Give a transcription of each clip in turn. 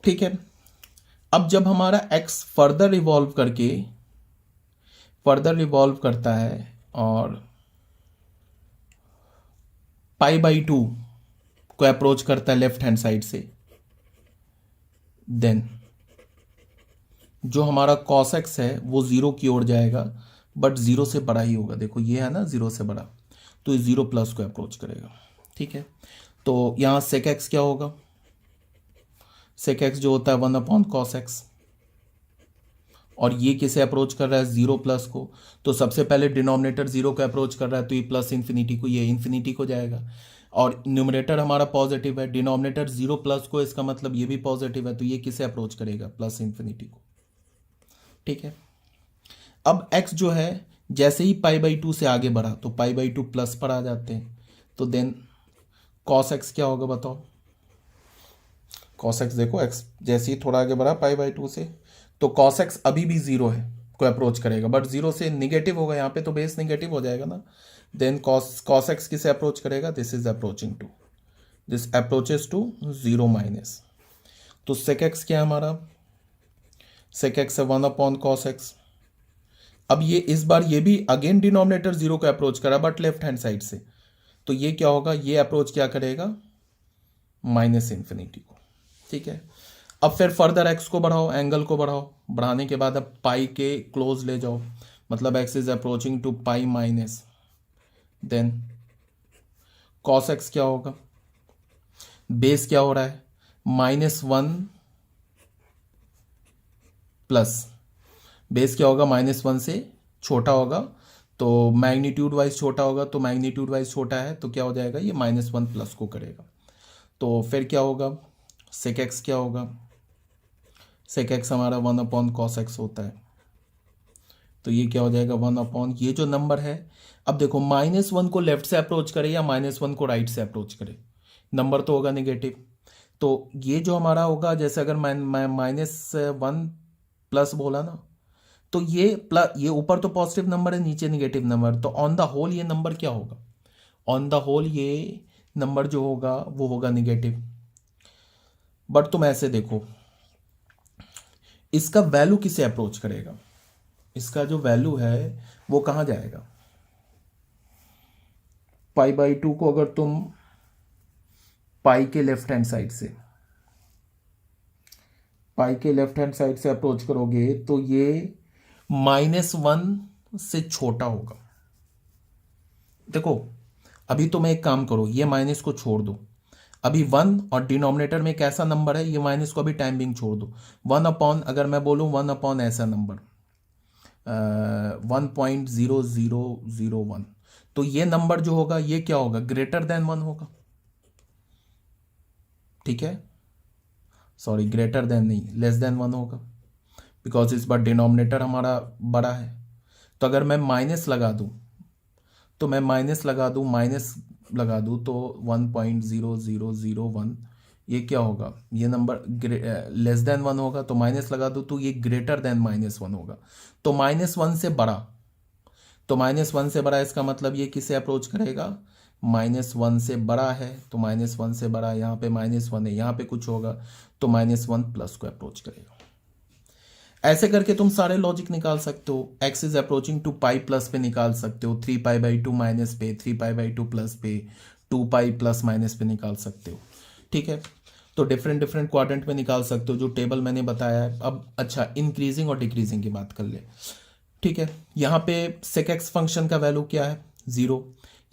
ठीक है। अब जब हमारा x फर्दर रिवॉल्व करता है और π/2 को अप्रोच करता है लेफ्ट हैंड साइड से, देन जो हमारा cos x है वो जीरो की ओर जाएगा, बट जीरो से बड़ा ही होगा। देखो ये है ना जीरो से बड़ा, तो ये जीरो प्लस को अप्रोच करेगा। ठीक है, तो यहां sec x क्या होगा? sec x जो होता है 1/cos x, और ये किसे अप्रोच कर रहा है? जीरो प्लस को। तो सबसे पहले डिनोमिनेटर जीरो को अप्रोच कर रहा है, तो ये प्लस इन्फिनिटी को, ये इन्फिनिटी को जाएगा। और न्यूमरेटर हमारा पॉजिटिव है, डिनोमिनेटर जीरो प्लस को, इसका मतलब ये भी पॉजिटिव है, तो ये किसे अप्रोच करेगा? प्लस इन्फिनिटी को। ठीक है, अब x जो है जैसे ही π/2 से आगे बढ़ा तो π/2 प्लस पर आ जाते हैं, तो देन cos x क्या होगा बताओ? cos x देखो, x जैसे ही थोड़ा आगे बढ़ा π/2 से, तो cos x अभी भी जीरो है को अप्रोच करेगा, बट जीरो से निगेटिव होगा यहाँ पे, तो बेस निगेटिव हो जाएगा ना। देन cos x किसे अप्रोच करेगा? This is approaching to, this approaches to zero minus. तो sec x क्या है हमारा? sec x है 1/cos x। अब ये इस बार ये भी अगेन डिनोमिनेटर जीरो को अप्रोच करा, बट लेफ्ट हैंड साइड से, तो ये क्या होगा? ये अप्रोच क्या करेगा? माइनस इन्फिनिटी को। ठीक है, अब फिर फर्दर एक्स को बढ़ाओ, एंगल को बढ़ाओ, बढ़ाने के बाद अब पाई के क्लोज ले जाओ, मतलब x is approaching to pi minus, then cos x क्या होगा? बेस क्या हो रहा है? -1 प्लस, बेस क्या होगा? -1 से छोटा होगा, तो मैग्नीट्यूड वाइज छोटा होगा, तो मैग्नीट्यूड वाइज छोटा है तो क्या हो जाएगा? ये -1 प्लस को करेगा। तो फिर क्या होगा? सेक एक्स क्या होगा? सेक एक्स हमारा 1/cos x होता है, तो ये क्या हो जाएगा? 1/, ये जो नंबर है, अब देखो -1 को लेफ्ट से अप्रोच करे या -1 को राइट से अप्रोच करे, नंबर तो होगा नेगेटिव। तो ये जो हमारा होगा, जैसे अगर मैं -1 प्लस बोला ना, तो ये प्लस, ये ऊपर तो पॉजिटिव नंबर है, नीचे नेगेटिव नंबर, तो ऑन द होल ये नंबर क्या होगा? ऑन द होल ये नंबर जो होगा वो होगा नेगेटिव। बट तुम ऐसे देखो, इसका वैल्यू किसे अप्रोच करेगा? इसका जो वैल्यू है वो कहां जाएगा? π/2 को अगर तुम पाई के लेफ्ट हैंड साइड से, पाई के लेफ्ट हैंड साइड से अप्रोच करोगे तो ये -1 से छोटा होगा। देखो अभी तुम एक काम करो, ये माइनस को छोड़ दो, अभी 1 और डिनोमिनेटर में एक ऐसा नंबर है, ये माइनस को अभी टाइम बिंग छोड़ दो। 1/, अगर मैं बोलूं 1/ ऐसा नंबर 1.0001, तो ये नंबर जो होगा ये क्या होगा? ग्रेटर देन 1 होगा। ठीक है, सॉरी ग्रेटर देन नहीं, लेस देन 1 होगा, बिकॉज इस बार डिनोमिनेटर हमारा बड़ा है। तो अगर मैं माइनस लगा दूं, तो मैं माइनस लगा दूं तो 1.0001, ये क्या होगा? ये नंबर लेस देन 1 होगा, तो माइनस लगा दूं तो ये ग्रेटर देन -1 होगा। तो -1 से बड़ा, तो -1 से बड़ा, इसका मतलब ये किसे अप्रोच करेगा? -1 से बड़ा है, तो -1 से बड़ा, यहाँ पे -1 है, यहाँ पे कुछ होगा, तो -1 प्लस को अप्रोच करेगा। ऐसे करके तुम सारे लॉजिक निकाल सकते हो। x is approaching to pi plus पे निकाल सकते हो, 3π/2 माइनस पे, 3π/2 प्लस पे, 2π प्लस माइनस पे निकाल सकते हो। ठीक है, तो डिफरेंट डिफरेंट क्वाड्रेंट में निकाल सकते हो, जो टेबल मैंने बताया है। अब अच्छा, इंक्रीजिंग और डिक्रीजिंग की बात कर ले। ठीक है, यहाँ पे सेक एक्स फंक्शन का वैल्यू क्या है? 0।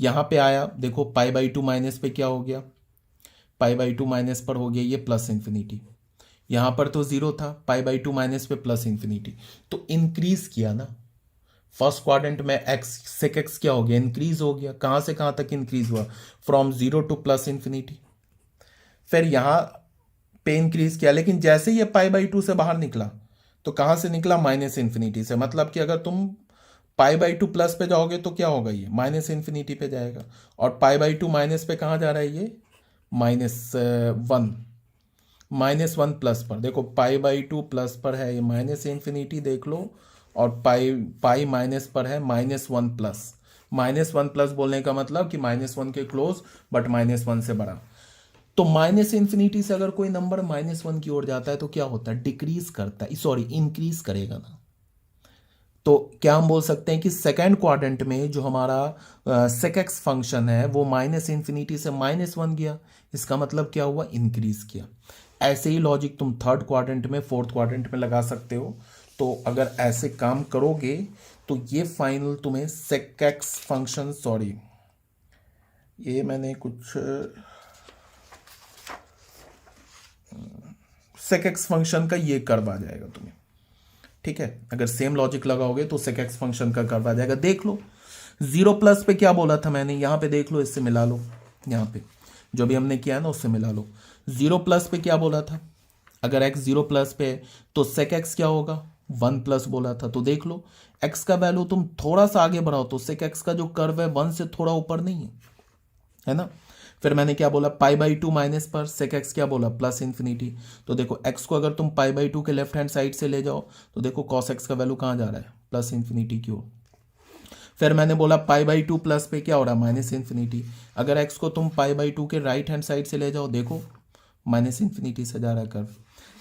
यहाँ पे आया देखो π/2 माइनस पे क्या हो गया? π/2 माइनस पर हो गया ये प्लस इन्फिनिटी। यहां पर तो 0 था, π/2 माइनस पे प्लस इन्फिनिटी, तो इंक्रीज किया ना। फर्स्ट क्वाड्रेंट में एक्स, सेक एक्स क्या हो गया? इंक्रीज हो गया। कहां से कहां तक इंक्रीज हुआ? From 0 to plus infinity. फिर यहां पे इंक्रीज किया, लेकिन जैसे ही ये π/2 से बाहर निकला, तो कहां से निकला? माइनस इन्फिनिटी से। मतलब कि अगर तुम π/2 प्लस पे जाओगे तो क्या होगा? ये माइनस इन्फिनिटी पे जाएगा। और π/2 माइनस पे कहां जा रहा है? ये -1, -1 प्लस पर। देखो π/2 प्लस पर है, ये माइनस इन्फिनिटी देख लो, और पाई माइनस पर है -1 प्लस। -1 प्लस बोलने का मतलब कि -1 के क्लोज, बट -1 से बड़ा। तो माइनस इन्फिनिटी से अगर कोई नंबर -1 की ओर जाता है तो क्या होता है, डिक्रीज करता है, सॉरी इंक्रीज करेगा ना। तो क्या हम बोल सकते हैं कि सेकेंड क्वाड्रेंट में जो हमारा सेक एक्स फंक्शन है वो माइनस इन्फिनिटी से -1 गया, इसका मतलब क्या हुआ, इंक्रीज किया। ऐसे ही लॉजिक तुम थर्ड क्वाड्रेंट में, फोर्थ क्वाड्रेंट में लगा सकते हो। तो अगर ऐसे काम करोगे तो ये फाइनल तुम्हें सेक एक्स फंक्शन, सॉरी ये मैंने कुछ सेक एक्स फंक्शन का ये कर्व आ जाएगा तुम्हें, ठीक है। अगर सेम लॉजिक लगाओगे तो सेक एक्स फंक्शन का कर्व आ जाएगा। देख लो 0+ पे क्या बोला था मैंने, यहां पे देख लो, इससे मिला लो, यहां पे जो भी हमने किया है ना उससे मिला लो। 0+ पे क्या बोला था, अगर x 0+ पे तो सेक एक्स क्या होगा, 1+ बोला था। तो देख लो x का वैल्यू तुम थोड़ा सा आगे बढ़ाओ तो सेक एक्स का जो कर्व है 1 से थोड़ा ऊपर नहीं है ना। फिर मैंने क्या बोला, π/2 माइनस पर सेक एक्स क्या बोला, प्लस इन्फिनिटी। तो देखो x को अगर तुम π/2 के लेफ्ट हैंड साइड से ले जाओ तो देखो cos x का वैल्यू कहाँ जा रहा है, प्लस इन्फिनिटी की ओर। फिर मैंने बोला π/2 प्लस पे क्या हो रहा है, माइनस इन्फिनिटी। अगर x को तुम π/2 के राइट हैंड साइड से ले जाओ, देखो माइनस इन्फिनिटी से जा रहा है कर्व।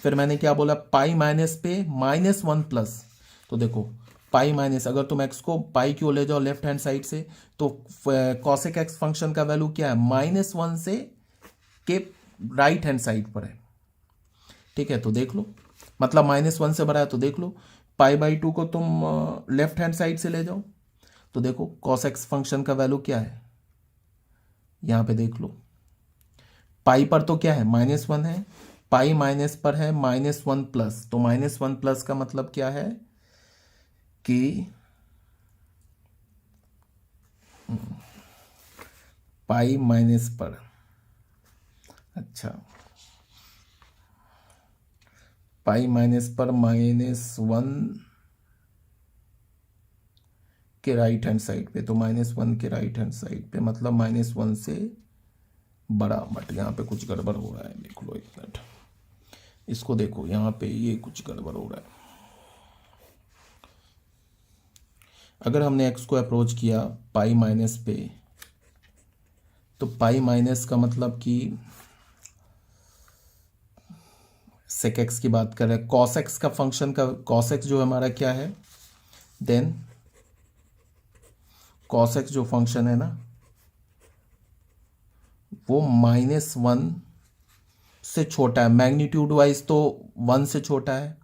फिर मैंने क्या बोला, पाई माइनस पे -1+, तो देखो पाई माइनस, अगर तुम x को पाई की ओर ले जाओ लेफ्ट हैंड साइड से तो कॉसेक एक्स फंक्शन का वैल्यू क्या है, -1 से के राइट हैंड साइड पर है, ठीक है। तो देख लो, मतलब -1 से बड़ा है, तो देख लो π/2 को तुम लेफ्ट हैंड साइड से ले जाओ तो देखो कॉस एक्स फंक्शन का वैल्यू क्या है, यहां पे देख लो पाई पर तो क्या है, -1 है, पाई माइनस पर है -1+, तो -1+ का मतलब क्या है कि पाई माइनस पर, अच्छा पाई माइनस पर -1 के राइट हैंड साइड पे, तो -1 के राइट हैंड साइड पे मतलब -1 से बड़ा। बट यहाँ पे कुछ गड़बड़ हो रहा है, देख लो एक मिनट, इसको देखो यहाँ पे ये कुछ गड़बड़ हो रहा है। अगर हमने x को अप्रोच किया पाई माइनस पे, तो पाई माइनस का मतलब कि सेक एक्स की बात कर रहे हैं, कॉस एक्स का फंक्शन का, कॉस एक्स जो हमारा क्या है, देन कॉस एक्स जो फंक्शन है ना वो -1 से छोटा है, मैग्नीट्यूड वाइज तो 1 से छोटा है,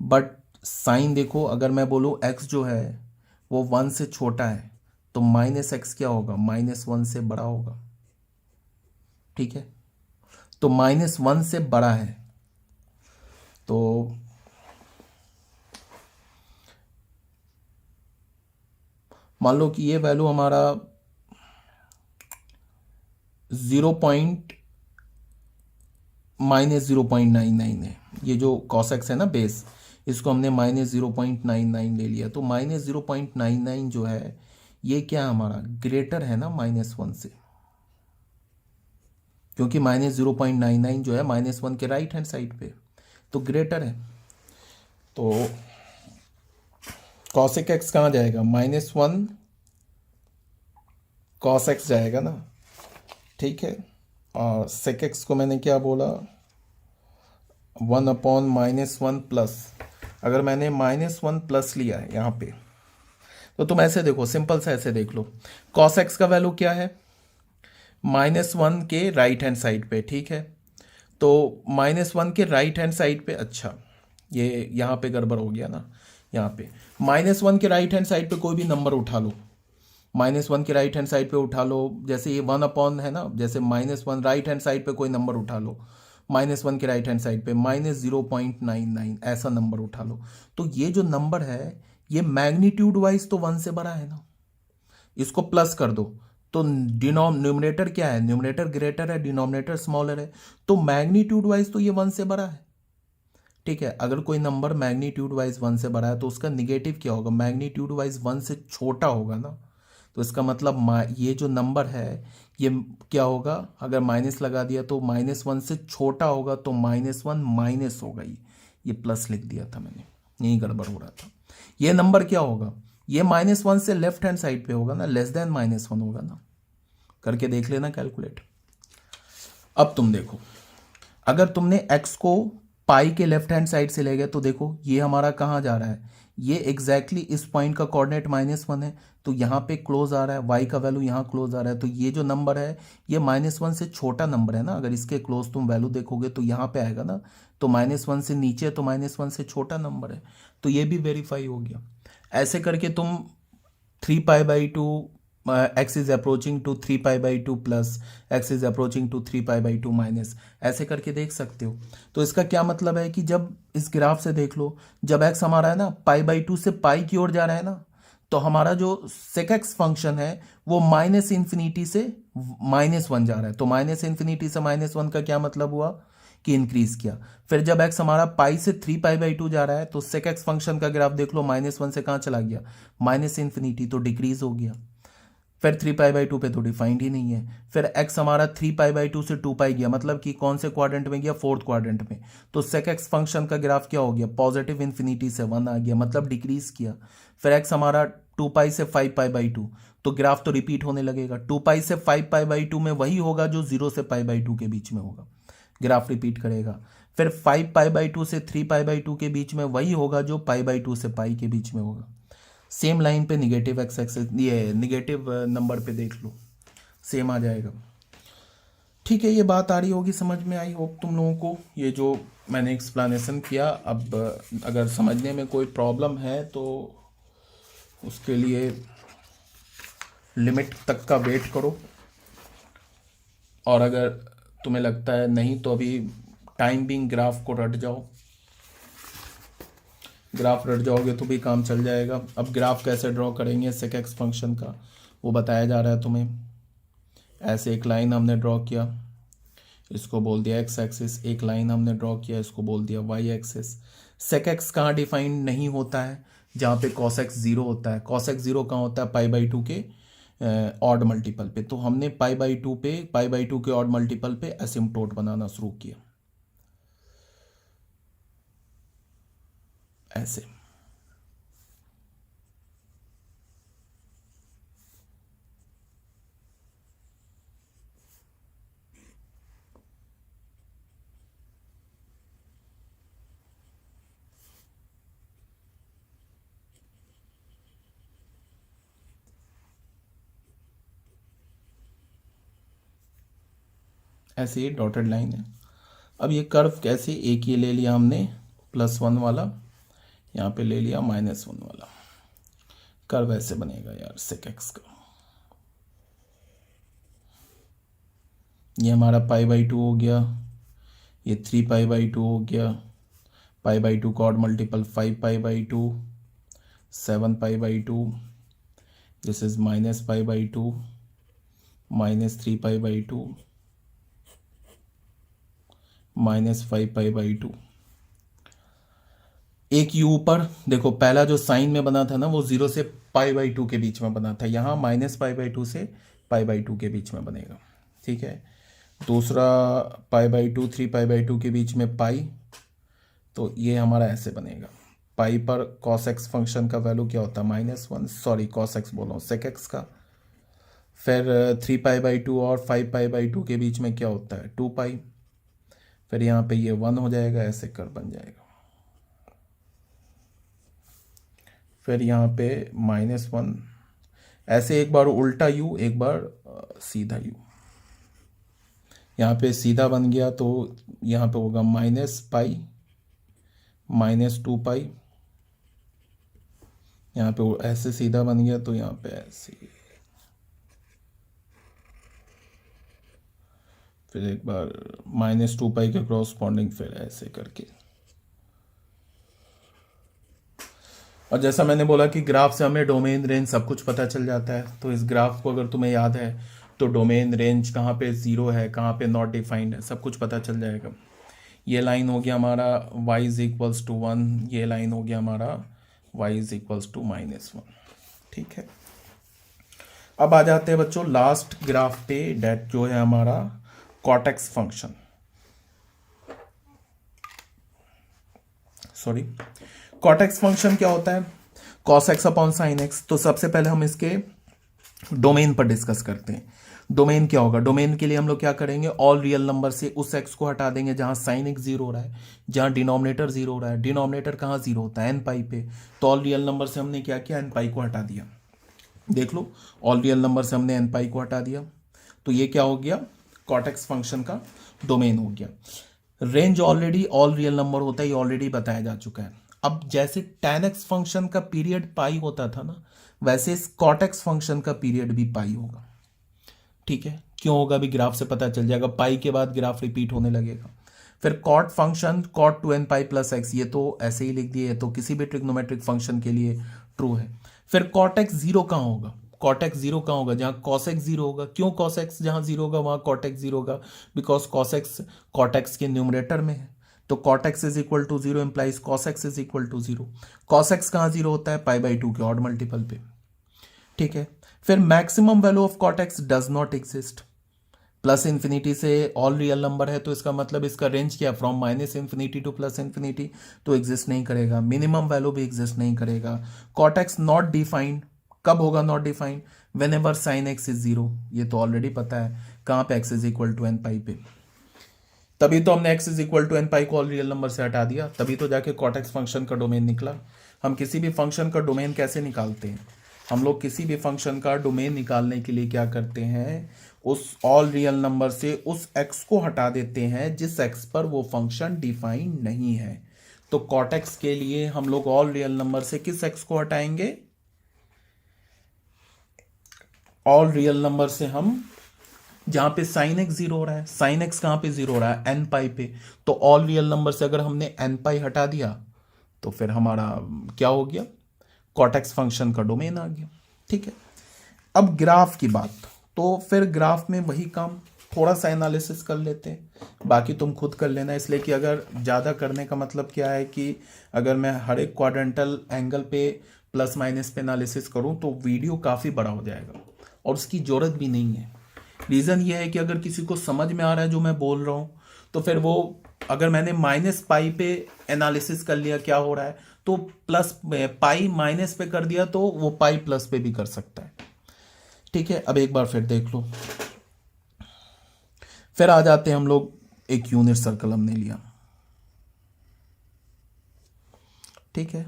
बट साइन देखो, अगर मैं बोलूँ x जो है वो 1 से छोटा है तो -x क्या होगा, -1 से बड़ा होगा, ठीक है। तो -1 से बड़ा है, तो मान लो कि ये वैल्यू हमारा 0.99 है, ये जो cos x है ना बेस, इसको हमने -0.99 ले लिया, तो -0.99 जो है ये क्या हमारा ग्रेटर है ना -1 से, क्योंकि -0.99 जो है -1 के राइट हैंड साइड पे, तो ग्रेटर है। तो cosec x कहाँ जाएगा, -1 cos x जाएगा ना, ठीक है। और sec x को मैंने क्या बोला, 1/-1+, अगर मैंने -1+ लिया है यहाँ पे, तो तुम ऐसे देखो, सिंपल सा ऐसे देख लो, cos x का वैल्यू क्या है, -1 के राइट हैंड साइड पे, ठीक है। तो -1 के राइट हैंड साइड पे, अच्छा ये यहाँ पे गड़बड़ हो गया ना, यहाँ पे -1 के राइट हैंड साइड पे कोई भी नंबर उठा लो, -1 के राइट हैंड साइड पे उठा लो, जैसे ये 1/ है ना, जैसे -1 राइट हैंड साइड पे कोई नंबर उठा लो, -1 के राइट हैंड साइड पे -0.99 ऐसा नंबर उठा लो, तो ये जो नंबर है ये मैग्नीट्यूड वाइज तो 1 से बड़ा है ना, इसको प्लस कर दो तो डिनोमिनेटर क्या है, न्यूमरेटर ग्रेटर है, डिनोमिनेटर स्मॉलर है, तो मैग्नीट्यूड वाइज तो ये 1 से बड़ा है, ठीक है। अगर कोई नंबर मैग्नीट्यूड वाइज 1 से बड़ा है तो उसका निगेटिव क्या होगा, मैग्नीट्यूड वाइज 1 से छोटा होगा ना, तो इसका मतलब ये जो नंबर है ये क्या होगा, अगर माइनस लगा दिया तो -1 से छोटा होगा, तो -1 माइनस होगा, ये प्लस लिख दिया था मैंने, यही गड़बड़ हो रहा था। ये नंबर क्या होगा, ये -1 से लेफ्ट हैंड साइड पे होगा ना, लेस देन -1 होगा ना, करके देख लेना कैलकुलेट। अब तुम देखो, अगर तुमने x को पाई के लेफ्ट हैंड साइड से ले गए तो देखो ये हमारा कहाँ जा रहा है, ये एग्जैक्टली इस पॉइंट का कोऑर्डिनेट -1 है, तो यहाँ पे क्लोज आ रहा है, y का वैल्यू यहाँ क्लोज आ रहा है, तो ये जो नंबर है ये -1 से छोटा नंबर है ना, अगर इसके क्लोज तुम वैल्यू देखोगे तो यहाँ पे आएगा ना, तो -1 से नीचे तो -1 से छोटा नंबर है, तो ये भी वेरीफाई हो गया। ऐसे करके तुम 3π/2 x is approaching to 3π/2 plus x is approaching to 3π/2 minus, ऐसे करके देख सकते हो। तो इसका क्या मतलब है कि जब इस ग्राफ से देख लो, जब x हमारा है ना π/2 से पाई की ओर जा रहा है ना, तो हमारा जो sec x फंक्शन है वो -∞ से -1 जा रहा है, तो -∞ से -1 का क्या मतलब हुआ कि इंक्रीज किया। फिर जब x हमारा पाई से 3π/2 जा रहा है तो sec x फंक्शन का ग्राफ देख लो, -1 से कहाँ चला गया, -∞, तो डिक्रीज हो गया। फिर 3π/2 पे तो डिफाइंड ही नहीं है। फिर x हमारा 3π/2 से 2π गया, मतलब कि कौन से क्वाड्रेंट में गया, फोर्थ क्वाड्रेंट में, तो sec x फंक्शन का ग्राफ क्या हो गया, पॉजिटिव इन्फिनिटी से 1 आ गया, मतलब डिक्रीज किया। फिर x हमारा 2π से 5π/2, तो ग्राफ तो रिपीट होने लगेगा, 2π से 5π/2 में वही होगा जो 0 से π/2 के बीच में होगा, ग्राफ रिपीट करेगा। फिर 5π/2 से 3π/2 के बीच में वही होगा जो π/2 से पाई के बीच में होगा। सेम लाइन पे निगेटिव एक्स एक्सेस, ये निगेटिव नंबर पे देख लो, सेम आ जाएगा। ठीक है, ये बात आ रही होगी समझ में, आई होप तुम लोगों को ये जो मैंने एक्सप्लेनेशन किया। अब अगर समझने में कोई प्रॉब्लम है तो उसके लिए लिमिट तक का वेट करो, और अगर तुम्हें लगता है नहीं तो अभी टाइम बिंग ग्राफ को रट जाओ, ग्राफ रट जाओगे तो भी काम चल जाएगा। अब ग्राफ कैसे ड्रॉ करेंगे sec x फंक्शन का वो बताया जा रहा है तुम्हें। ऐसे एक लाइन हमने ड्रॉ किया, इसको बोल दिया x एक्सिस, एक लाइन हमने ड्रॉ किया, इसको बोल दिया y एक्सिस। sec x कहाँ डिफाइंड नहीं होता है, जहाँ पे cos x 0 होता है। cos x 0 कहाँ होता है, π/2 के ऑड मल्टीपल पे, तो हमने π/2 के ऑड मल्टीपल पे एसिम्प्टोट बनाना शुरू किया, ऐसे। ऐसे ये डॉटेड लाइन है। अब ये कर्व कैसे, एक ये ले लिया हमने +1 वाला, यहाँ पे ले लिया -1 वाला, कर्व ऐसे बनेगा यार sec x का। ये हमारा π/2 हो गया, ये 3π/2 हो गया, π/2 का ऑड मल्टीपल 5π/2, 7π/2, दिस इज -π/2, -3π/2, -5π/2। एक u ऊपर देखो, पहला जो साइन में बना था ना वो 0 से π/2 के बीच में बना था, यहाँ -π/2 से π/2 के बीच में बनेगा, ठीक है। दूसरा π/2 3π/2 के बीच में पाई, तो ये हमारा ऐसे बनेगा। पाई पर cos x फंक्शन का वैल्यू क्या होता है, -1, सॉरी cos x बोल रहा हूँ, sec x का। फिर 3π/2 और 5π/2 के बीच में क्या होता है, 2π। फिर यहाँ पे ये 1 हो जाएगा, ऐसे कर बन जाएगा। फिर यहाँ पे -1, ऐसे एक बार उल्टा u, एक बार सीधा u। यहाँ पे सीधा बन गया तो यहाँ पे होगा -π, -2π। यहाँ पे ऐसे सीधा बन गया तो यहाँ पे ऐसे, फिर एक बार -2π के क्रॉसपॉन्डिंग, फिर ऐसे करके। और जैसा मैंने बोला कि ग्राफ से हमें डोमेन रेंज सब कुछ पता चल जाता है, तो इस ग्राफ को अगर तुम्हें याद है तो डोमेन रेंज कहाँ पे 0 है, कहाँ पे नॉट डिफाइंड है, सब कुछ पता चल जाएगा। ये लाइन हो गया हमारा y = 1, ये लाइन हो गया हमारा y = -1, ठीक है। अब आ जाते हैं बच्चों लास्ट ग्राफ पे, डेट जो है हमारा cot x function, sorry cot x function क्या होता है, cos x/sin x। तो सबसे पहले हम इसके डोमेन पर डिस्कस करते हैं। डोमेन क्या होगा, डोमेन के लिए हम लोग क्या करेंगे, ऑल रियल नंबर से उस एक्स को हटा देंगे जहां साइन एक्स जीरो हो रहा है, जहां डिनोमिनेटर जीरो हो रहा है। डिनोमिनेटर कहाँ जीरो होता है, एन पाई पे। तो ऑल रियल नंबर से हमने क्या किया, एन पाई को हटा दिया। देख लो, ऑल रियल नंबर से हमने एन पाई को हटा दिया, तो ये क्या हो गया, कॉट एक्स फंक्शन का डोमेन हो गया। Range already all real number होता है, ये ऑलरेडी बताया जा चुका है। अब जैसे tan x फंक्शन का पीरियड पाई होता था ना, वैसे इस cot x फंक्शन का पीरियड भी पाई होगा। ठीक है, क्यों होगा भी ग्राफ से पता चल जाएगा, पाई के बाद ग्राफ रिपीट होने लगेगा। फिर cot function cot 2n pi plus x, ये तो ऐसे ही लिख दिए, तो किसी भी ट्रिग्नोमेट्रिक फंक्शन के लिए ट्रू है। फिर cot x जीरो कहाँ होगा, cot x जीरो कहाँ होगा, जहां cos x जीरो होगा। क्यों cos x जहां जीरो होगा वहां cot x जीरो होगा, बिकॉज cot x के न्यूमरेटर में है। तो cot x is equal to zero implies cos x is equal to zero. cos x कहाँ जीरो होता है, पाई बाई टू के ऑड मल्टीपल पे। ठीक है, फिर maximum value of cot x does not exist. Plus infinity से all real number है, तो इसका मतलब इसका रेंज क्या, from minus infinity to plus infinity, तो एग्जिस्ट नहीं करेगा। मिनिमम वैल्यू भी एग्जिस्ट नहीं करेगा। cot x नॉट डिफाइंड, कब होगा not defined, whenever sine X is zero, ये तो ऑलरेडी पता है, कहाँ पे x is equal to N pi पे। तभी तो हमने x is equal to N pi को ऑल रियल नंबर से हटा दिया, तभी तो जाके cot x फंक्शन का डोमेन निकला। हम किसी भी फंक्शन का डोमेन कैसे निकालते हैं, हम लोग किसी भी फंक्शन का डोमेन निकालने के लिए क्या करते हैं, उस ऑल रियल नंबर से उस x को हटा देते हैं जिस x पर वो फंक्शन डिफाइन नहीं है। तो cot x के लिए हम लोग ऑल रियल नंबर से किस x को हटाएंगे, ऑल रियल नंबर से हम जहां पे साइन एक्स जीरो हो रहा है, साइन एक्स कहां पे जीरो हो रहा है, एन पाई पे। तो ऑल रियल नंबर से अगर हमने एन पाई हटा दिया तो फिर हमारा क्या हो गया, cot x फंक्शन का डोमेन आ गया। ठीक है, अब ग्राफ की बात, तो फिर ग्राफ में वही काम, थोड़ा सा एनालिसिस कर लेते हैं, बाकी तुम खुद कर लेना। इसलिए कि अगर ज़्यादा करने का मतलब क्या है कि अगर मैं हर एक क्वाड्रेंटल एंगल पे प्लस माइनस पे एनालिसिस करूं तो वीडियो काफ़ी बड़ा हो जाएगा, और उसकी ज़रूरत भी नहीं है। रीज़न ये है कि अगर किसी को समझ में आ रहा है जो मैं बोल रहा हूँ, तो फिर वो, अगर मैंने माइनस पाई पे एनालिसिस कर लिया क्या हो रहा है, तो प्लस पाई माइनस पे कर दिया तो वो पाई प्लस पे भी कर सकता है। ठीक है, अब एक बार फिर देख लो, फिर आ जाते हैं हम लोग, एक यूनिट सर्कल हमने लिया। ठीक है,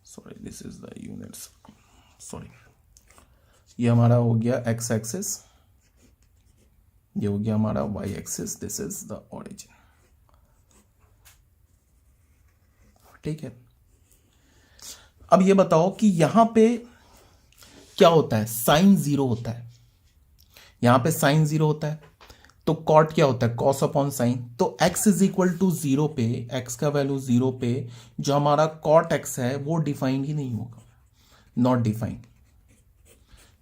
sorry this is the unit circle, sorry, ये हमारा हो गया एक्स एक्सिस, ये हो गया हमारा y axis, this is the origin. ठीक है, अब ये बताओ कि यहां पे क्या होता है, साइन जीरो होता है, यहां पे साइन जीरो होता है, तो कॉट क्या होता है, कॉस अपॉन साइन। तो x is equal to zero पे, x का वैल्यू जीरो पे जो हमारा कॉट x है वो डिफाइंड ही नहीं होगा, नॉट डिफाइंड।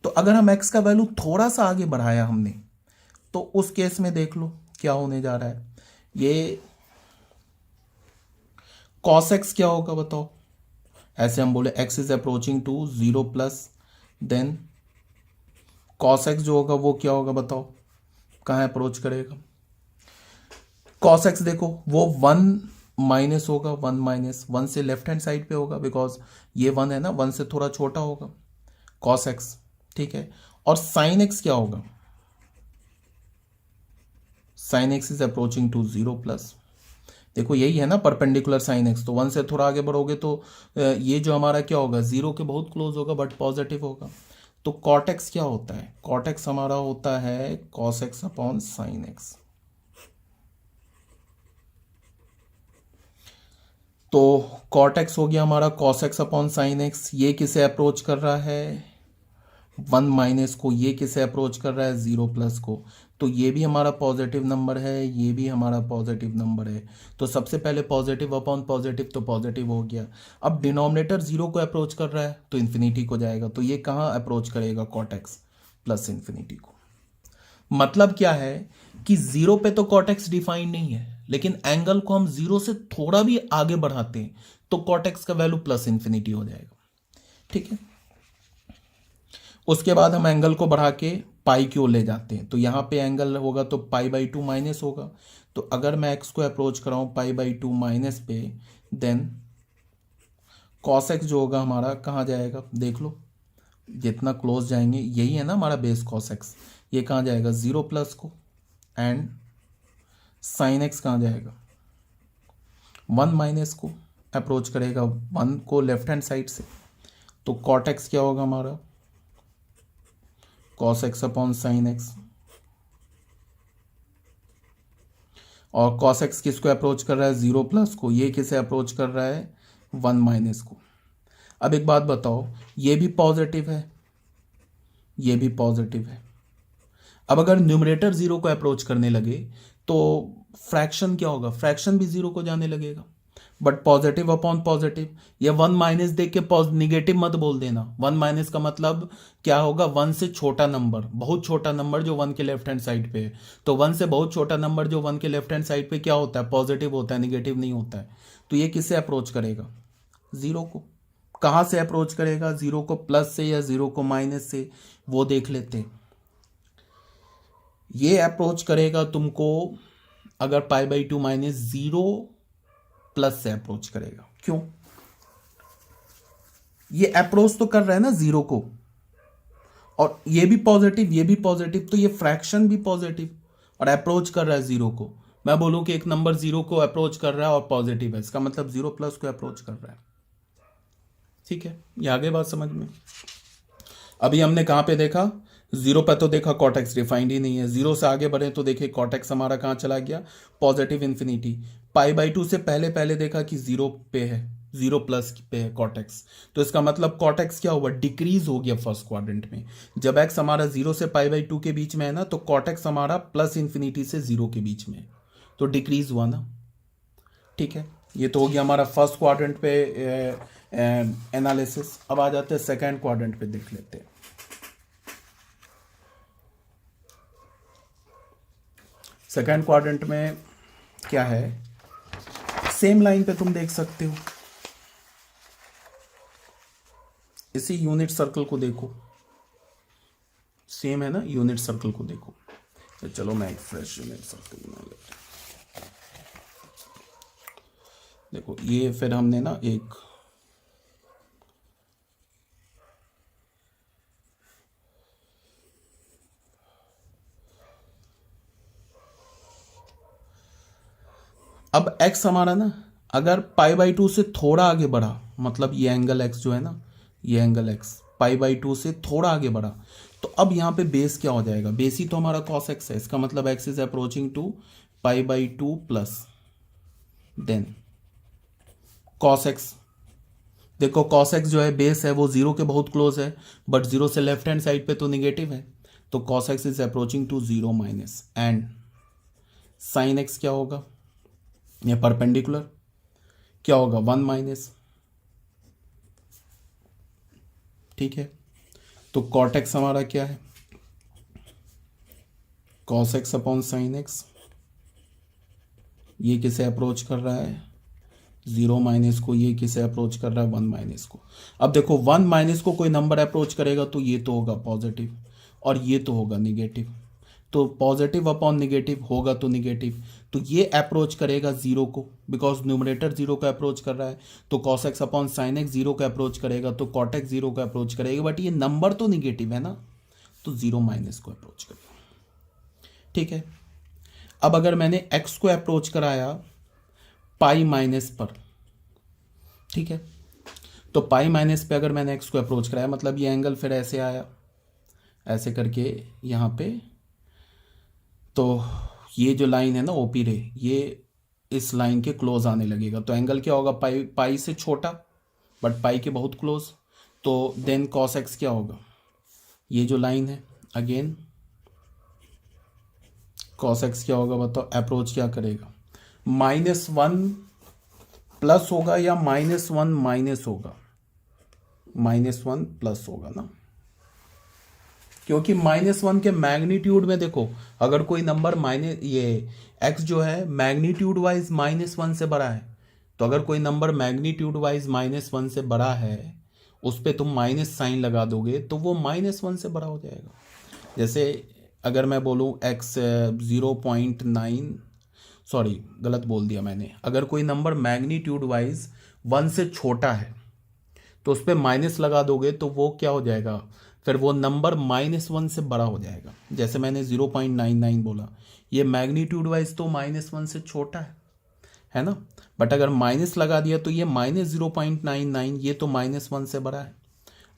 तो अगर हम x का वैल्यू थोड़ा सा आगे बढ़ाया हमने, तो उस केस में देख लो क्या होने जा रहा है, ये cos x क्या होगा बताओ, ऐसे हम बोले x is approaching to zero plus, then cos x जो होगा वो क्या होगा बताओ, कहाँ अप्रोच करेगा। cos x देखो वो वन माइनस होगा, वन माइनस वन से लेफ्ट हैंड साइड पे होगा, बिकॉज ये वन है ना, वन से थोड़ा छोटा होगा cos x। ठीक है, और sin x क्या होगा, sin x is approaching to zero plus, देखो यही है ना परपेंडिकुलर sin x, तो वन से थोड़ा आगे बढ़ोगे तो ये जो हमारा क्या होगा, जीरो के बहुत क्लोज होगा बट पॉजिटिव होगा। तो cot x क्या होता है, cot x हमारा होता है cos x upon sine x। तो cot x हो गया हमारा cos x upon sine x, ये किसे अप्रोच कर रहा है, वन माइनस को, ये किसे अप्रोच कर रहा है, जीरो प्लस को। तो ये भी हमारा पॉजिटिव नंबर है, ये भी हमारा पॉजिटिव नंबर है, तो सबसे पहले पॉजिटिव अपॉन पॉजिटिव, तो पॉजिटिव हो गया। अब डिनोमिनेटर जीरो को अप्रोच कर रहा है तो इन्फिनिटी को जाएगा, तो ये कहाँ अप्रोच करेगा, cot x प्लस इन्फिनिटी को। मतलब क्या है कि जीरो पे तो cot x डिफाइंड नहीं है, लेकिन एंगल को हम जीरो से थोड़ा भी आगे बढ़ाते हैं तो cot x का वैल्यू प्लस इन्फिनिटी हो जाएगा। ठीक है, उसके बाद हम एंगल को बढ़ा के पाई की ओर ले जाते हैं, तो यहाँ पे एंगल होगा तो पाई बाई टू माइनस होगा। तो अगर मैं एक्स को अप्रोच कराऊँ पाई बाई टू माइनस पे, देन कॉस एक्स जो होगा हमारा कहाँ जाएगा, देख लो, जितना क्लोज जाएंगे, यही है ना हमारा बेस कॉस एक्स, ये कहाँ जाएगा 0 प्लस को, एंड साइन एक्स कहाँ जाएगा 1 माइनस को अप्रोच करेगा, 1 को लेफ्ट हैंड साइड से, तो कॉट एक्स क्या होगा हमारा cos x upon sine x, और कॉस एक्स किसको अप्रोच कर रहा है 0 प्लस को, ये किसे अप्रोच कर रहा है 1 माइनस को। अब एक बात बताओ, ये भी पॉजिटिव है, ये भी पॉजिटिव है। अब अगर न्यूमरेटर 0 को अप्रोच करने लगे तो फ्रैक्शन क्या होगा, फ्रैक्शन भी 0 को जाने लगेगा, बट पॉजिटिव अपॉन पॉजिटिव, ये 1 माइनस देख के निगेटिव मत बोल देना। 1 माइनस का मतलब क्या होगा, 1 से छोटा नंबर, बहुत छोटा नंबर जो 1 के लेफ्ट हैंड साइड पे है, तो 1 से बहुत छोटा नंबर जो 1 के लेफ्ट हैंड साइड पे क्या होता है, पॉजिटिव होता है, निगेटिव नहीं होता है। तो ये किससे अप्रोच करेगा 0 को। कहाँ से अप्रोच करेगा 0 को, प्लस से या 0 को माइनस से, वो देख लेते हैं। ये अप्रोच करेगा तुमको अगर पाई बाई 2 माइनस 0 प्लस से अप्रोच करेगा। क्यों, ये अप्रोच तो कर रहा है ना 0 को, और ये भी पॉजिटिव, ये भी पॉजिटिव, तो ये फ्रैक्शन भी पॉजिटिव और अप्रोच कर रहा है 0 को। मैं बोलूं कि एक नंबर 0 को अप्रोच कर रहा है और पॉजिटिव है, इसका मतलब 0 प्लस को अप्रोच कर रहा है। ठीक है, ये आगे बात समझ में। अभी हमने कहां पे देखा, 0 पर तो देखा कॉट एक्स डिफाइंड ही नहीं है, 0 से आगे बढ़े तो देखिए कॉट एक्स हमारा कहां चला गया, पॉजिटिव इन्फिनिटी। पाई बाई 2 से पहले पहले देखा कि 0 पे है, 0 प्लस पे है कॉट एक्स, तो इसका मतलब कॉट एक्स क्या हुआ, डिक्रीज हो गया फर्स्ट क्वाड्रेंट में। जब एक्स हमारा 0 से पाई बाई 2 के बीच में है ना, तो कॉट एक्स हमारा प्लस इन्फिनिटी से 0 के बीच में है, तो डिक्रीज हुआ ना। ठीक है, ये तो हो गया हमारा फर्स्ट क्वाड्रेंट पे एनालिसिस। अब आ जाते हैं सेकेंड क्वाड्रेंट पे, देख लेते हैं। सेकेंड क्वाड्रेंट में क्या है, सेम लाइन पे तुम देख सकते हो, इसी यूनिट सर्कल को देखो, सेम है ना, यूनिट सर्कल को देखो। तो चलो मैं एक फ्रेश यूनिट सर्कल बना लेता हूं। देखो ये फिर हमने ना एक अब x हमारा ना अगर पाई बाई 2 से थोड़ा आगे बढ़ा, मतलब ये एंगल x जो है ना, ये एंगल x पाई बाई 2 से थोड़ा आगे बढ़ा, तो अब यहाँ पे बेस क्या हो जाएगा, बेस ही तो हमारा cos x है, इसका मतलब x is approaching to pi by 2 plus then cos x। देखो cos x जो है बेस है वो 0 के बहुत क्लोज है, बट 0 से लेफ्ट हैंड साइड पे तो निगेटिव है, तो cos x is approaching to 0 minus, and sine x क्या होगा, ये परपेंडिकुलर क्या होगा 1 माइनस। ठीक है, तो कॉट एक्स हमारा क्या है, cos x upon sine x, ये किसे अप्रोच कर रहा है 0 माइनस को, ये किसे अप्रोच कर रहा है 1 माइनस को। अब देखो 1 माइनस को कोई नंबर अप्रोच करेगा तो ये तो होगा पॉजिटिव और ये तो होगा निगेटिव, तो पॉजिटिव अपॉन निगेटिव होगा तो निगेटिव, तो ये अप्रोच करेगा 0 को, बिकॉज न्यूमरेटर 0 का अप्रोच कर रहा है, तो cos x upon sine x 0 का अप्रोच करेगा, तो कॉट एक्स 0 का अप्रोच करेगा, बट ये नंबर तो निगेटिव है ना, तो 0 माइनस को अप्रोच करेगा। ठीक है, अब अगर मैंने x को अप्रोच कराया पाई माइनस पर, ठीक है, तो पाई माइनस पे अगर मैंने x को अप्रोच कराया, मतलब ये एंगल फिर ऐसे आया, ऐसे करके यहाँ पे, तो ये जो लाइन है ना ओपी रे, ये इस लाइन के क्लोज आने लगेगा, तो एंगल क्या होगा, पाई से छोटा बट पाई के बहुत क्लोज, तो देन कॉस एक्स क्या होगा, ये जो लाइन है अगेन कॉस एक्स क्या होगा बताओ, अप्रोच क्या करेगा, -1 प्लस होगा या -1 माइनस होगा, -1 प्लस होगा ना, क्योंकि -1 के मैग्नीट्यूड में देखो, अगर कोई नंबर ये x जो है मैग्नीट्यूड वाइज -1 से बड़ा है, तो अगर कोई नंबर मैग्नीट्यूड वाइज -1 से बड़ा है, उस पर तुम माइनस साइन लगा दोगे तो वो -1 से बड़ा हो जाएगा। जैसे अगर मैं बोलूँ x 0.9, सॉरी गलत बोल दिया मैंने, अगर कोई नंबर मैग्नीट्यूड वाइज 1 से छोटा है, तो उस पर माइनस लगा दोगे तो वो क्या हो जाएगा, फिर वो नंबर -1 से बड़ा हो जाएगा। जैसे मैंने 0.99 बोला, ये मैग्नीट्यूड वाइज तो -1 से छोटा है ना, बट अगर माइनस लगा दिया तो ये -0.99, ये तो -1 से बड़ा है।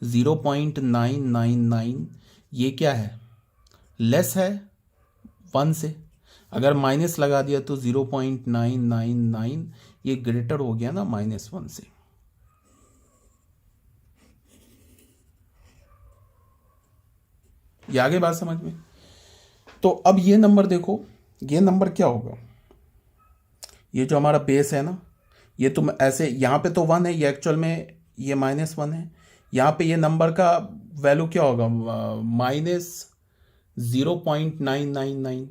0.999 ये क्या है, लेस है 1 से। अगर माइनस लगा दिया तो 0.999 ये ग्रेटर हो गया ना -1 से। ये आगे बात समझ में। तो अब ये नंबर देखो, ये नंबर क्या होगा, ये जो हमारा बेस है ना, ये तो ऐसे यहाँ पे तो 1 है, ये एक्चुअल में ये -1 है। यहाँ पे ये नंबर का वैल्यू क्या होगा, -0.999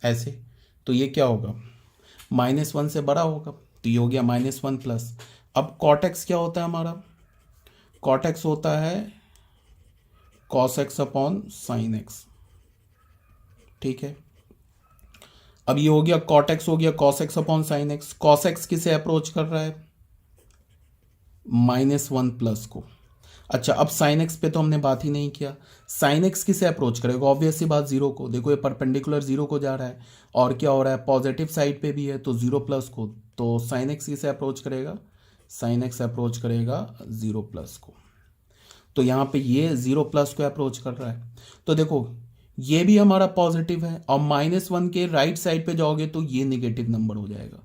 ऐसे। तो ये क्या होगा, -1 से बड़ा होगा, तो ये हो गया -1 प्लस। अब कॉट-एक्स क्या होता है हमारा, कॉट-एक्स होता है cos x upon sin x, ठीक है। अब ये हो गया cot x, हो गया cos x upon sin x। cos x किसे अप्रोच कर रहा है, -1 प्लस को। अच्छा, अब sin x पे तो हमने बात ही नहीं किया, sin x किसे अप्रोच करेगा, ऑब्वियस सी बात 0 को। देखो ये परपेंडिकुलर 0 को जा रहा है, और क्या हो रहा है, पॉजिटिव साइड पे भी है तो 0 प्लस को। तो sin x किसे अप्रोच करेगा, sin x अप्रोच करेगा 0 प्लस को। तो यहाँ पे ये 0 प्लस को अप्रोच कर रहा है। तो देखो ये भी हमारा पॉजिटिव है, और -1 के राइट साइड पे जाओगे तो ये नेगेटिव नंबर हो जाएगा,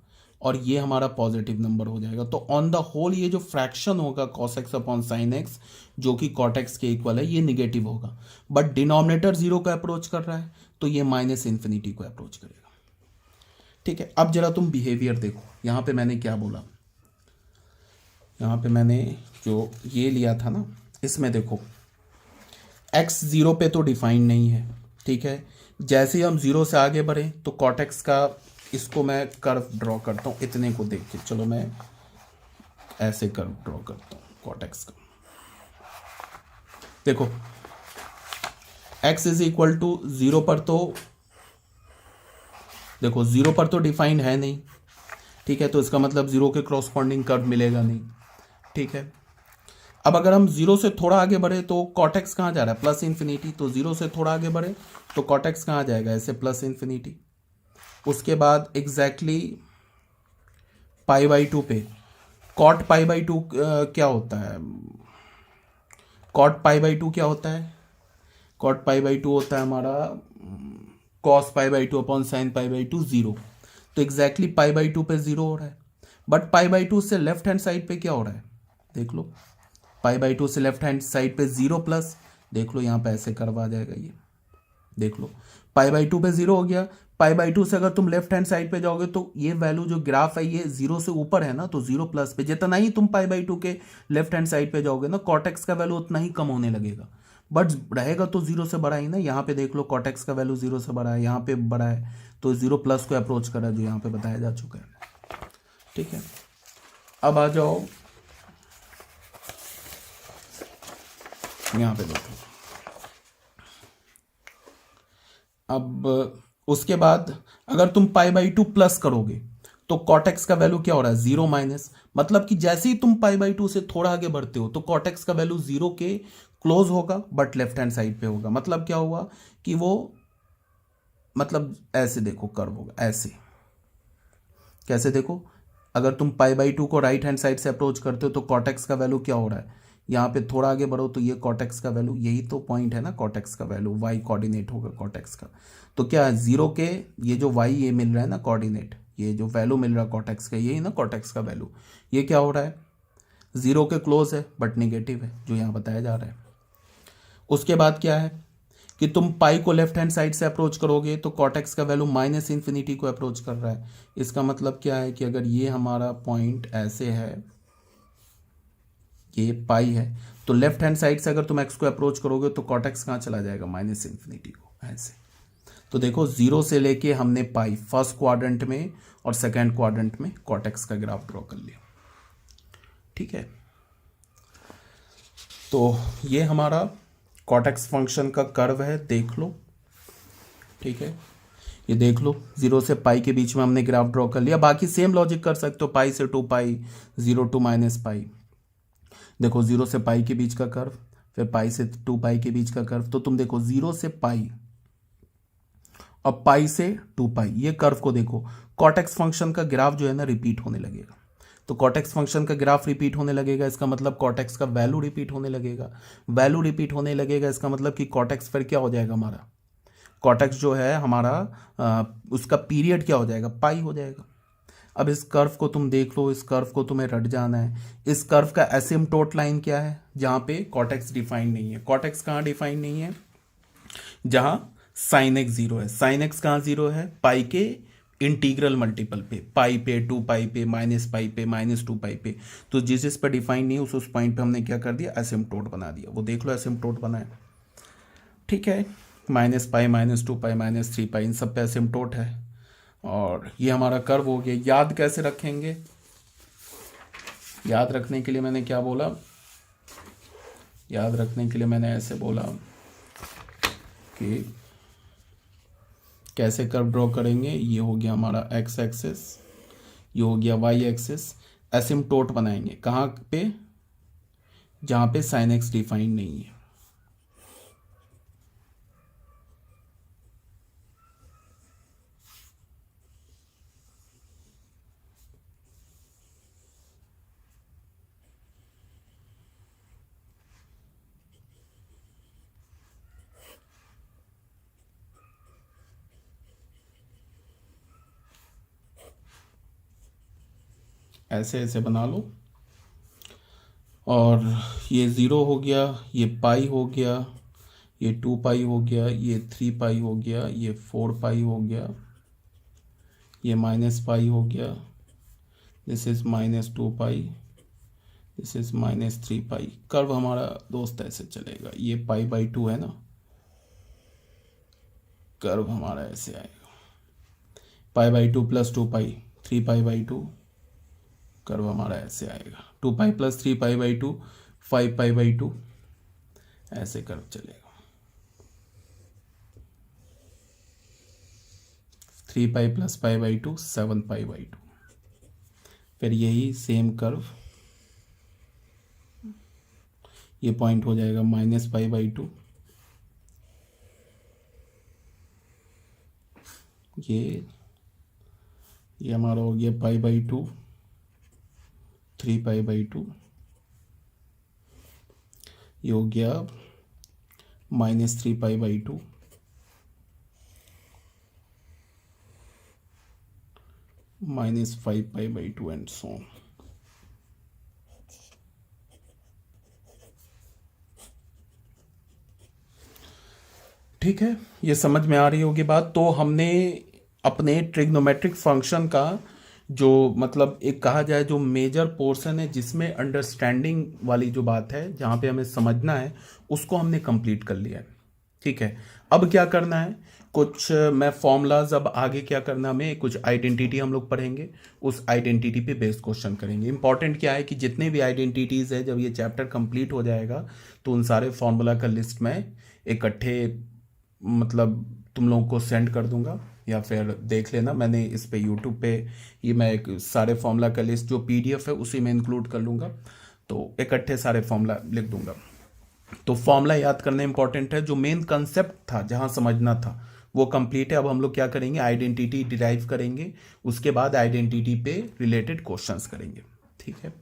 और ये हमारा पॉजिटिव नंबर हो जाएगा। तो ऑन द होल ये जो फ्रैक्शन होगा cos x upon sin x, जो कि cot x के इक्वल है, ये निगेटिव होगा। बट डिनोमिनेटर 0 को अप्रोच कर रहा है, तो ये -∞ को अप्रोच करेगा। ठीक है, अब जरा तुम बिहेवियर देखो। यहाँ पे मैंने क्या बोला, यहाँ पे मैंने जो ये लिया था ना, इसमें देखो x 0 पे तो डिफाइंड नहीं है, ठीक है। जैसे ही हम 0 से आगे बढ़े तो cot x का, इसको मैं कर्व ड्रॉ करता हूँ इतने को देख के, चलो मैं ऐसे कर्व ड्रॉ करता हूँ cot x का। देखो x इज इक्वल टू 0 पर, तो देखो 0 पर तो डिफाइंड है नहीं, ठीक है, तो इसका मतलब 0 के क्रॉसपॉन्डिंग कर्व मिलेगा नहीं, ठीक है। अब अगर हम 0 से थोड़ा आगे बढ़े तो cot x कहाँ जा रहा है, +∞। तो 0 से थोड़ा आगे बढ़े तो cot x कहाँ जाएगा, ऐसे +∞। उसके बाद एग्जैक्टली π/2 पे cot π/2 क्या होता है, cot π/2 क्या होता है, cot π/2 होता है हमारा cos π/2 अपॉन sin π/2 0। तो एग्जैक्टली π/2 पे 0 हो रहा है, बट π/2 से लेफ्ट हैंड साइड पे क्या हो रहा है, देख लो, π/2 से लेफ्ट हैंड साइड पे 0 प्लस, देख लो यहाँ पे ऐसे कर्व आ जाएगा, ये देख लो π/2 पे 0 हो गया। π/2 से अगर तुम लेफ्ट हैंड साइड पे जाओगे तो ये वैल्यू जो ग्राफ है ये 0 से ऊपर है ना, तो 0 प्लस पे जितना ही तुम π/2 के लेफ्ट हैंड साइड पे जाओगे ना, cot x का वैल्यू उतना ही कम होने लगेगा, बट रहेगा तो 0 से बड़ा ही ना। यहाँ पे देख लो cot x का वैल्यू 0 से बड़ा है, यहाँ पे बड़ा है, तो 0 प्लस को अप्रोच करा, जो यहाँ पे बताया जा चुका है, ठीक है। अब आ जाओ यहाँ पे देखो, अब उसके बाद अगर तुम π/2 प्लस करोगे तो cot x का वैल्यू क्या हो रहा है, 0 माइनस। मतलब कि जैसे ही तुम π/2 से थोड़ा आगे बढ़ते हो तो cot x का वैल्यू 0 के क्लोज होगा, बट लेफ्ट हैंड साइड पे होगा। मतलब क्या हुआ कि वो, मतलब ऐसे देखो कर्व होगा, ऐसे कैसे देखो, अगर तुम π/2 को राइट हैंड साइड से अप्रोच करते हो तो cot x का वैल्यू क्या हो रहा है, यहाँ पे थोड़ा आगे बढ़ो तो ये cot x का वैल्यू, यही तो पॉइंट है ना, cot x का वैल्यू y कोऑर्डिनेट होगा cot x का। तो क्या है, 0 के ये जो y ये मिल रहा है ना कोऑर्डिनेट, ये जो वैल्यू मिल रहा है cot x का, यही ना cot x का वैल्यू, ये क्या हो रहा है, 0 के क्लोज है बट निगेटिव है, जो यहाँ बताया जा रहा है। उसके बाद क्या है कि तुम पाई को लेफ्ट हैंड साइड से अप्रोच करोगे तो cot x का वैल्यू -∞ को अप्रोच कर रहा है। इसका मतलब क्या है कि अगर ये हमारा पॉइंट ऐसे है, ये पाई है, तो लेफ्ट हैंड साइड से अगर तुम x को अप्रोच करोगे तो cot x कहाँ चला जाएगा, -∞ को, ऐसे। तो देखो 0 से लेके हमने पाई फर्स्ट क्वाड्रेंट में और सेकंड क्वाड्रेंट में cot x का ग्राफ ड्रॉ कर लिया, ठीक है। तो ये हमारा cot x फंक्शन का कर्व है, देख लो, ठीक है। ये देख लो 0 से पाई के बीच में हमने ग्राफ ड्रॉ कर लिया। बाकी सेम लॉजिक कर सकते हो, पाई से 2 पाई, 0 to -π। देखो 0 से पाई के बीच का कर्व, फिर पाई से 2 पाई के बीच का कर्व। तो तुम देखो 0 से पाई और पाई से 2 पाई, ये कर्व को देखो, कॉटेक्स फंक्शन का ग्राफ जो है ना रिपीट होने लगेगा। तो कॉटेक्स फंक्शन का ग्राफ रिपीट होने लगेगा, इसका मतलब कॉटेक्स का वैल्यू रिपीट होने लगेगा। वैल्यू रिपीट होने लगेगा, इसका मतलब कि कॉटेक्स फिर क्या हो जाएगा हमारा, कॉटेक्स जो है हमारा उसका पीरियड क्या हो जाएगा, पाई हो जाएगा। अब इस कर्व को तुम देख लो, इस कर्व को तुम्हें रट जाना है। इस कर्व का एसिम्पटोट लाइन क्या है, जहां पे कॉटेक्स डिफाइन नहीं है। कॉटेक्स कहाँ डिफाइन नहीं है, जहां साइन एक्स 0 है। साइन एक्स कहाँ 0 है, पाई के इंटीग्रल मल्टीपल पे, पाई पे, 2 पाई पे, माइनस पाई पे, -2 पाई पे। तो जिस पर डिफाइन नहीं है उस पॉइंट पे हमने क्या कर दिया, एसिम्पटोट बना दिया। वो देख लो एसिम्पटोट बना है, ठीक है। -पाई, -2 पाई, -3 पाई, इन सब पे एसिम्पटोट है। और ये हमारा कर्व हो गया। याद कैसे रखेंगे, याद रखने के लिए मैंने क्या बोला, याद रखने के लिए मैंने ऐसे बोला कि कैसे कर्व ड्रॉ करेंगे। ये हो गया हमारा एक्स एक्सिस, ये हो गया वाई एक्सिस। एसिम्पटोट बनाएंगे कहाँ पे, जहाँ पे साइन एक्स डिफाइन नहीं है। ऐसे ऐसे बना लो। और ये 0 हो गया, ये पाई हो गया, ये 2 पाई हो गया, ये 3 पाई हो गया, ये 4 पाई हो गया, ये -पाई हो गया, this is -2 pi, this is -3 pi. Curve हमारा दोस्त ऐसे चलेगा। ये π/2 है ना, कर्व हमारा ऐसे आएगा, π/2 + 2 पाई, 3 π/2। कर्व हमारा ऐसे आएगा, 2 पाई + 3 π/2, 5 π/2। ऐसे कर्व चलेगा, 3 पाई + π/2, 7 π/2। फिर यही सेम कर्व, ये पॉइंट हो जाएगा -π/2, ये हमारा हो गया π/2, 3 π/2, ये हो गया -3 π/2, -5 π/2 एंड सो ऑन। ठीक है, ये समझ में आ रही होगी बात। तो हमने अपने ट्रिग्नोमेट्रिक फंक्शन का जो मतलब एक कहा जाए जो मेजर पोर्शन है, जिसमें अंडरस्टैंडिंग वाली जो बात है, जहाँ पे हमें समझना है, उसको हमने कंप्लीट कर लिया है। ठीक है, अब क्या करना है, कुछ मैं फॉर्मूलाज, अब आगे क्या करना हमें, कुछ आइडेंटिटी हम लोग पढ़ेंगे, उस आइडेंटिटी पे बेस्ड क्वेश्चन करेंगे। इंपॉर्टेंट क्या है कि जितने भी आइडेंटिटीज़ है, जब ये चैप्टर कंप्लीट हो जाएगा तो उन सारे फॉर्मूला का लिस्ट में इकट्ठे मतलब तुम लोगों को सेंड कर दूंगा, या फिर देख लेना, मैंने इस पे यूट्यूब पे ये मैं एक सारे फॉर्मूला का लिस्ट जो PDF है उसी में इंक्लूड कर लूँगा, तो इकट्ठे सारे फॉर्मूला लिख दूंगा। तो फॉर्मूला याद करना इंपॉर्टेंट है, जो मेन कंसेप्ट था जहाँ समझना था वो कंप्लीट है। अब हम लोग क्या करेंगे, आइडेंटिटी डिराइव करेंगे, उसके बाद आइडेंटिटी पे रिलेटेड क्वेश्चंस करेंगे। ठीक है।